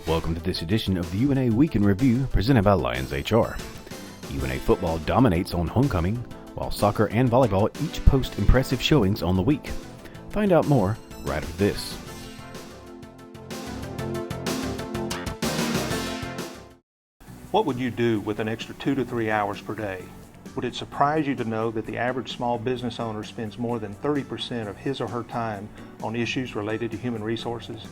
Welcome to this edition of the UNA Week in Review presented by Lions HR. UNA football dominates on homecoming, while soccer and volleyball each post impressive showings on the week. Find out more right after this. What would you do with an extra 2 to 3 hours per day? Would it surprise you to know that the average small business owner spends more than 30% of his or her time on issues related to human resources?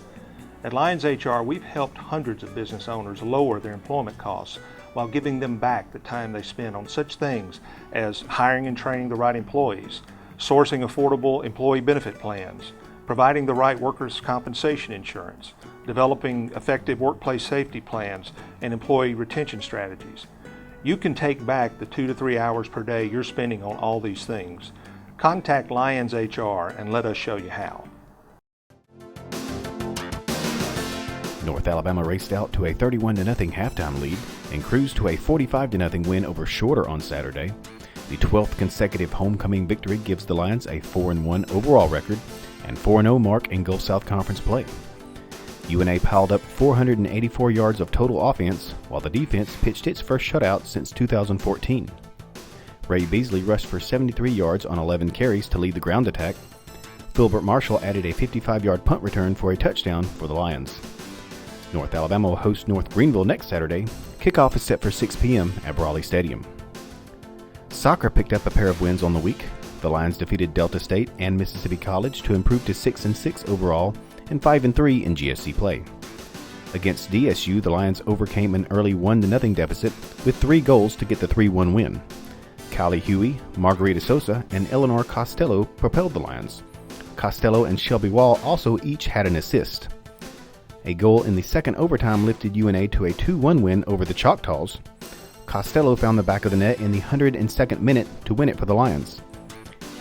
At Lions HR, we've helped hundreds of business owners lower their employment costs while giving them back the time they spend on such things as hiring and training the right employees, sourcing affordable employee benefit plans, providing the right workers' compensation insurance, developing effective workplace safety plans and employee retention strategies. You can take back the 2 to 3 hours per day you're spending on all these things. Contact Lions HR and let us show you how. North Alabama raced out to a 31-0 halftime lead and cruised to a 45-0 win over Shorter on Saturday. The 12th consecutive homecoming victory gives the Lions a 4-1 overall record and 4-0 mark in Gulf South Conference play. UNA piled up 484 yards of total offense, while the defense pitched its first shutout since 2014. Ray Beasley rushed for 73 yards on 11 carries to lead the ground attack. Filbert Marshall added a 55-yard punt return for a touchdown for the Lions. North Alabama will host North Greenville next Saturday. Kickoff is set for 6 p.m. at Brawley Stadium. Soccer picked up a pair of wins on the week. The Lions defeated Delta State and Mississippi College to improve to 6-6 overall and 5-3 in GSC play. Against DSU, the Lions overcame an early 1-0 deficit with 3 goals to get the 3-1 win. Callie Huey, Margarita Sosa, and Eleanor Costello propelled the Lions. Costello and Shelby Wall also each had an assist. A goal in the second overtime lifted UNA to a 2-1 win over the Choctaws. Costello found the back of the net in the 102nd minute to win it for the Lions.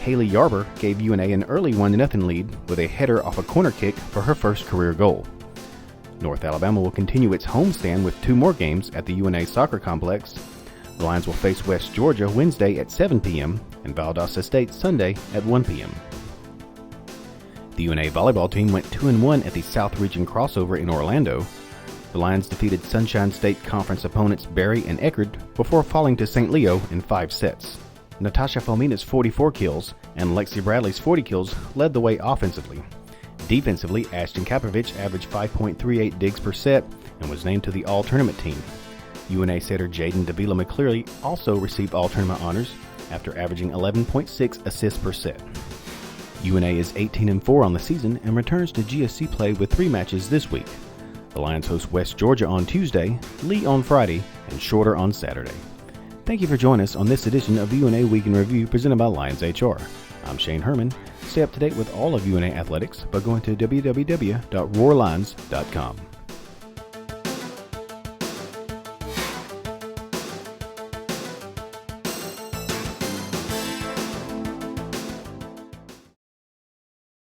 Haley Yarber gave UNA an early 1-0 lead with a header off a corner kick for her first career goal. North Alabama will continue its homestand with 2 more games at the UNA soccer complex. The Lions will face West Georgia Wednesday at 7 p.m. and Valdosta State Sunday at 1 p.m. The UNA volleyball team went 2-1 at the South Region crossover in Orlando. The Lions defeated Sunshine State Conference opponents Berry and Eckerd before falling to St. Leo in 5 sets. Natasha Fomina's 44 kills and Lexi Bradley's 40 kills led the way offensively. Defensively, Ashton Kapovich averaged 5.38 digs per set and was named to the All-Tournament team. UNA setter Jaden Davila McCleary also received All-Tournament honors after averaging 11.6 assists per set. UNA is 18-4 on the season and returns to GSC play with 3 matches this week. The Lions host West Georgia on Tuesday, Lee on Friday, and Shorter on Saturday. Thank you for joining us on this edition of the UNA Week in Review presented by Lions HR. I'm Shane Herman. Stay up to date with all of UNA athletics by going to www.roarlions.com.